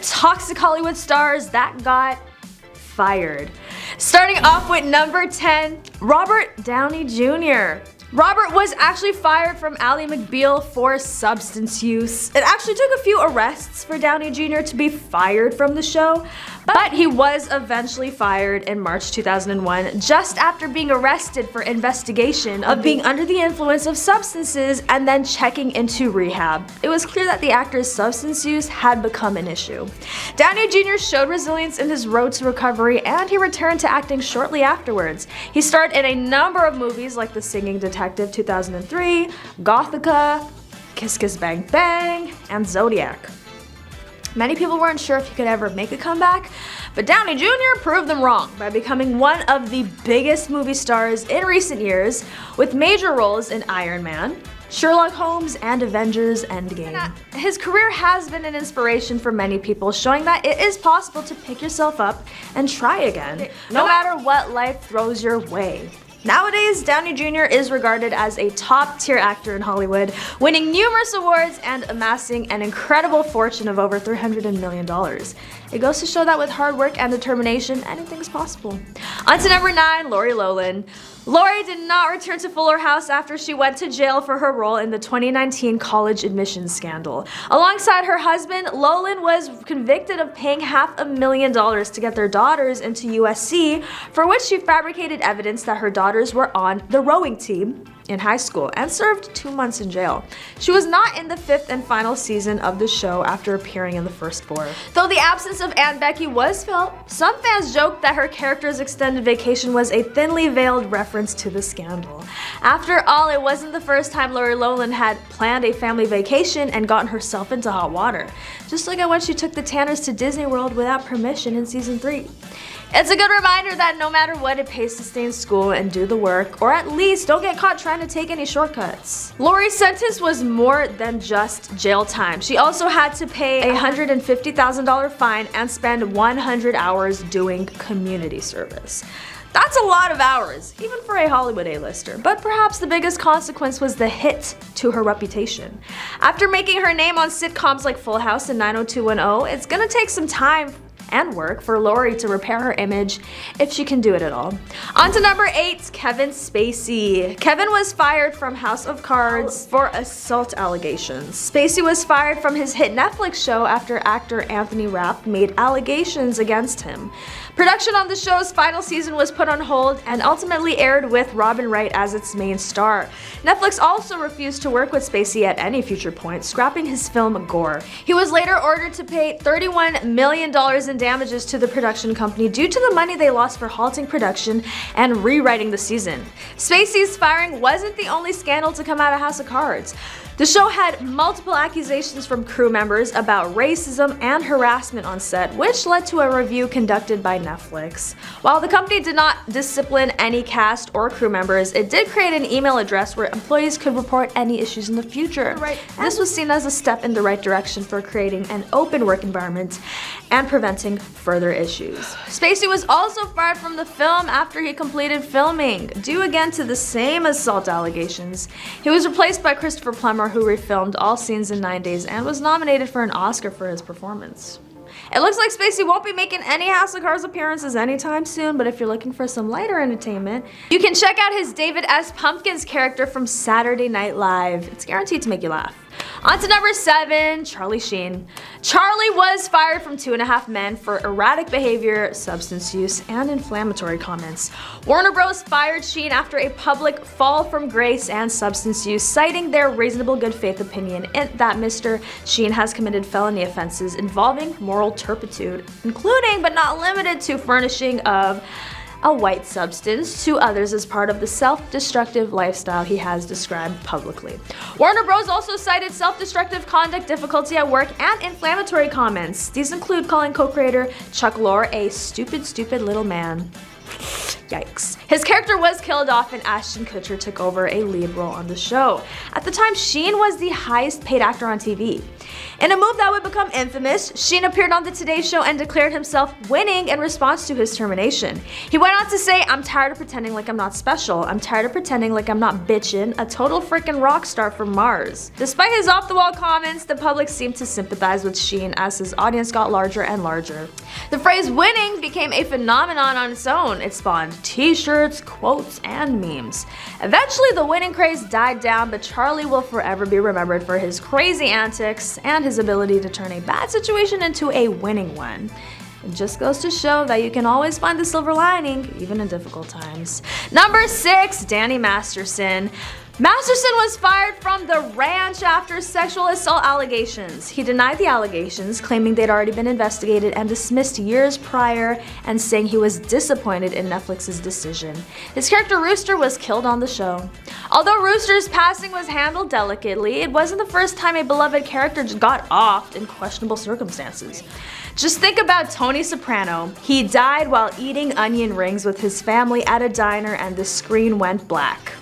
toxic Hollywood stars that got fired. Starting off with number 10, Robert Downey Jr. Robert was actually fired from Ally McBeal for substance use. It actually took a few arrests for Downey Jr. to be fired from the show, but he was eventually fired in March 2001 just after being arrested for investigation of being under the influence of substances and then checking into rehab. It was clear that the actor's substance use had become an issue. Downey Jr. showed resilience in his road to recovery, and he returned to acting shortly afterwards. He starred in a number of movies like The Singing Detective 2003, Gothica, Kiss Kiss Bang Bang, and Zodiac. Many people weren't sure if he could ever make a comeback, but Downey Jr. proved them wrong by becoming one of the biggest movie stars in recent years, with major roles in Iron Man, Sherlock Holmes, and Avengers Endgame. His career has been an inspiration for many people, showing that it is possible to pick yourself up and try again, no matter what life throws your way. Nowadays, Downey Jr. is regarded as a top-tier actor in Hollywood, winning numerous awards and amassing an incredible fortune of over $300 million. It goes to show that with hard work and determination, anything's possible. On to number 9, Lori Loughlin. Lori did not return to Fuller House after she went to jail for her role in the 2019 college admissions scandal. Alongside her husband, Loughlin was convicted of paying $500,000 to get their daughters into USC, for which she fabricated evidence that her daughters were on the rowing team in high school and served 2 months in jail. She was not in the 5th and final season of the show after appearing in the first 4. Though the absence of Aunt Becky was felt, some fans joked that her character's extended vacation was a thinly veiled reference to the scandal. After all, it wasn't the first time Lori Loughlin had planned a family vacation and gotten herself into hot water, just like when she took the Tanners to Disney World without permission in season 3. It's a good reminder that no matter what, it pays to stay in school and do the work, or at least don't get caught trying to take any shortcuts. Lori's sentence was more than just jail time. She also had to pay a $150,000 fine and spend 100 hours doing community service. That's a lot of hours, even for a Hollywood A-lister, but perhaps the biggest consequence was the hit to her reputation. After making her name on sitcoms like Full House and 90210, it's gonna take some time and work for Lori to repair her image, if she can do it at all. On to number 8, Kevin Spacey. Kevin was fired from House of Cards for assault allegations. Spacey was fired from his hit Netflix show after actor Anthony Rapp made allegations against him. Production on the show's final season was put on hold and ultimately aired with Robin Wright as its main star. Netflix also refused to work with Spacey at any future point, scrapping his film Gore. He was later ordered to pay $31 million in damages to the production company due to the money they lost for halting production and rewriting the season. Spacey's firing wasn't the only scandal to come out of House of Cards. The show had multiple accusations from crew members about racism and harassment on set, which led to a review conducted by Netflix. While the company did not discipline any cast or crew members, it did create an email address where employees could report any issues in the future. This was seen as a step in the right direction for creating an open work environment and preventing further issues. Spacey was also fired from the film after he completed filming, due again to the same assault allegations. He was replaced by Christopher Plummer, who refilmed all scenes in 9 days and was nominated for an Oscar for his performance. It looks like Spacey won't be making any House of Cards appearances anytime soon, but if you're looking for some lighter entertainment, you can check out his David S. Pumpkins character from Saturday Night Live. It's guaranteed to make you laugh. On to number 7, Charlie Sheen. Charlie was fired from 2.5 Men for erratic behavior, substance use, and inflammatory comments. Warner Bros. Fired Sheen after a public fall from grace and substance use, citing their reasonable good faith opinion that Mr. Sheen has committed felony offenses involving moral turpitude, including but not limited to furnishing of a white substance to others as part of the self-destructive lifestyle he has described publicly. Warner Bros. Also cited self-destructive conduct, difficulty at work, and inflammatory comments. These include calling co-creator Chuck Lorre a stupid little man. Yikes. His character was killed off and Ashton Kutcher took over a lead role on the show. At the time, Sheen was the highest paid actor on TV. In a move that would become infamous, Sheen appeared on the Today Show and declared himself winning in response to his termination. He went on to say, "I'm tired of pretending like I'm not special. I'm tired of pretending like I'm not bitchin', a total freaking rock star from Mars." Despite his off-the-wall comments, the public seemed to sympathize with Sheen as his audience got larger and larger. The phrase winning became a phenomenon on its own. It spawned t-shirts, quotes, and memes. Eventually, the winning craze died down, but Charlie will forever be remembered for his crazy antics and his ability to turn a bad situation into a winning one. It just goes to show that you can always find the silver lining, even in difficult times. Number 6, Danny Masterson. Masterson was fired from the ranch after sexual assault allegations. He denied the allegations, claiming they'd already been investigated and dismissed years prior, and saying he was disappointed in Netflix's decision. His character Rooster was killed on the show. Although Rooster's passing was handled delicately, it wasn't the first time a beloved character got offed in questionable circumstances. Just think about Tony Soprano. He died while eating onion rings with his family at a diner and the screen went black.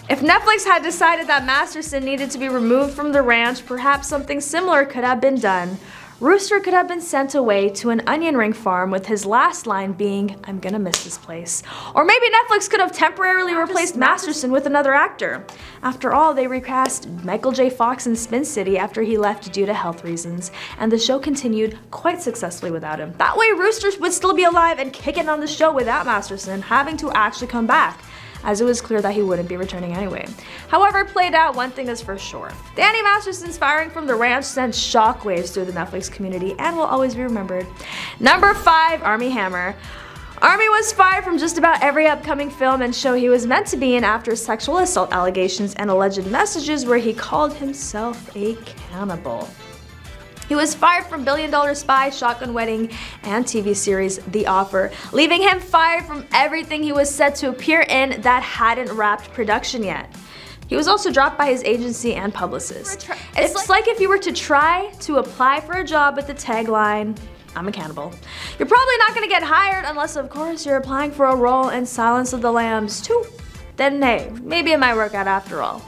If Netflix had decided that Masterson needed to be removed from the ranch, perhaps something similar could have been done. Rooster could have been sent away to an onion ring farm with his last line being, "I'm gonna miss this place." Or maybe Netflix could have temporarily replaced Masterson with another actor. After all, they recast Michael J. Fox in Spin City after he left due to health reasons, and the show continued quite successfully without him. That way, Rooster would still be alive and kicking on the show without Masterson having to actually come back, as it was clear that he wouldn't be returning anyway. However, played out, one thing is for sure. Danny Masterson's firing from the ranch sent shockwaves through the Netflix community and will always be remembered. Number 5, Armie Hammer. Armie was fired from just about every upcoming film and show he was meant to be in after sexual assault allegations and alleged messages where he called himself a cannibal. He was fired from Billion Dollar Spy, Shotgun Wedding, and TV series The Offer, leaving him fired from everything he was set to appear in that hadn't wrapped production yet. He was also dropped by his agency and publicist. It's like if you were to try to apply for a job with the tagline, "I'm a cannibal." You're probably not gonna get hired unless, of course, you're applying for a role in Silence of the Lambs 2. Then hey, maybe it might work out after all.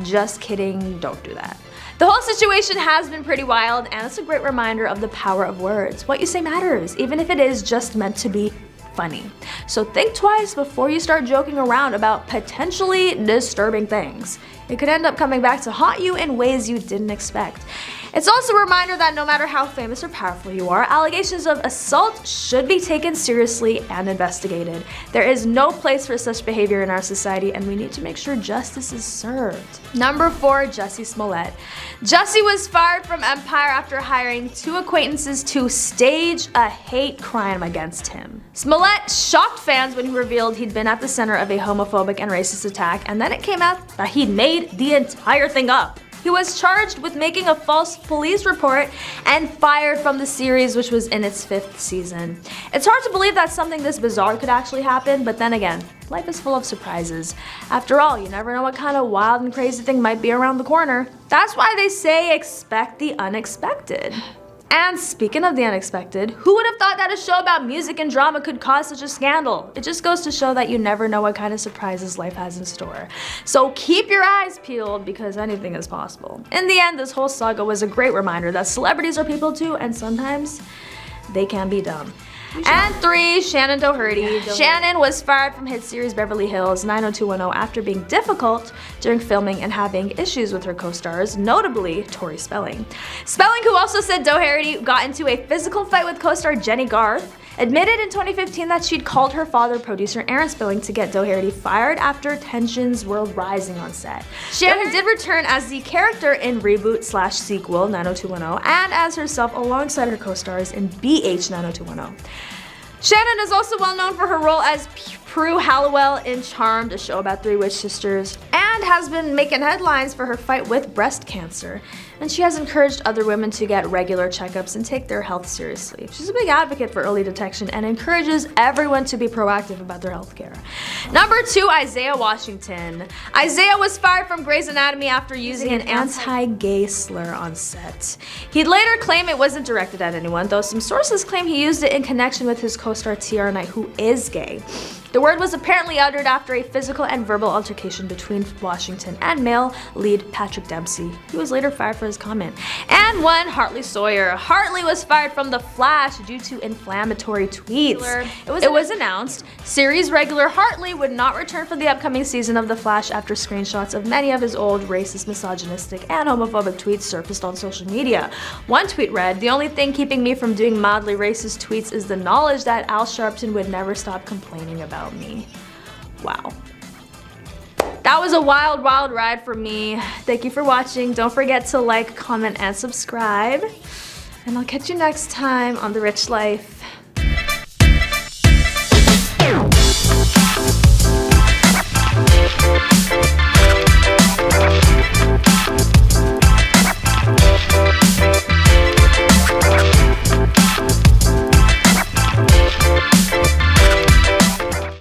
Just kidding, don't do that. The whole situation has been pretty wild, and it's a great reminder of the power of words. What you say matters, even if it is just meant to be funny. So think twice before you start joking around about potentially disturbing things. It could end up coming back to haunt you in ways you didn't expect. It's also a reminder that no matter how famous or powerful you are, allegations of assault should be taken seriously and investigated. There is no place for such behavior in our society, and we need to make sure justice is served. Number 4, Jussie Smollett. Jussie was fired from Empire after hiring 2 acquaintances to stage a hate crime against him. Smollett shocked fans when he revealed he'd been at the center of a homophobic and racist attack, and then it came out that he'd made the entire thing up. He was charged with making a false police report and fired from the series, which was in its 5th season. It's hard to believe that something this bizarre could actually happen, but then again, life is full of surprises. After all, you never know what kind of wild and crazy thing might be around the corner. That's why they say expect the unexpected. And speaking of the unexpected, who would have thought that a show about music and drama could cause such a scandal? It just goes to show that you never know what kind of surprises life has in store. So keep your eyes peeled, because anything is possible. In the end, this whole saga was a great reminder that celebrities are people too, and sometimes they can be dumb. And 3, Shannen Doherty. Shannen was fired from hit series Beverly Hills 90210 after being difficult during filming and having issues with her co-stars, notably Tori Spelling. Spelling, who also said Doherty got into a physical fight with co-star Jenny Garth, admitted in 2015 that she'd called her father, producer Aaron Spelling, to get Doherty fired after tensions were rising on set. Shannen did return as the character in reboot/sequel 90210 and as herself alongside her co-stars in BH 90210. Shannen is also well known for her role as Prue Halliwell in Charmed, a show about 3 witch sisters, and has been making headlines for her fight with breast cancer. And she has encouraged other women to get regular checkups and take their health seriously. She's a big advocate for early detection and encourages everyone to be proactive about their health care. Number 2, Isaiah Washington. Isaiah was fired from Grey's Anatomy after using an anti-gay slur on set. He'd later claim it wasn't directed at anyone, though some sources claim he used it in connection with his co-star Tiara Knight, who is gay. The word was apparently uttered after a physical and verbal altercation between Washington and male lead Patrick Dempsey. He was later fired for his comment. And one, Hartley Sawyer. Hartley was fired from The Flash due to inflammatory tweets. It was announced series regular Hartley would not return for the upcoming season of The Flash after screenshots of many of his old racist, misogynistic, and homophobic tweets surfaced on social media. One tweet read, "The only thing keeping me from doing mildly racist tweets is the knowledge that Al Sharpton would never stop complaining about me." Wow. That was a wild, wild ride for me. Thank you for watching. Don't forget to like, comment, and subscribe. And I'll catch you next time on The Rich Life.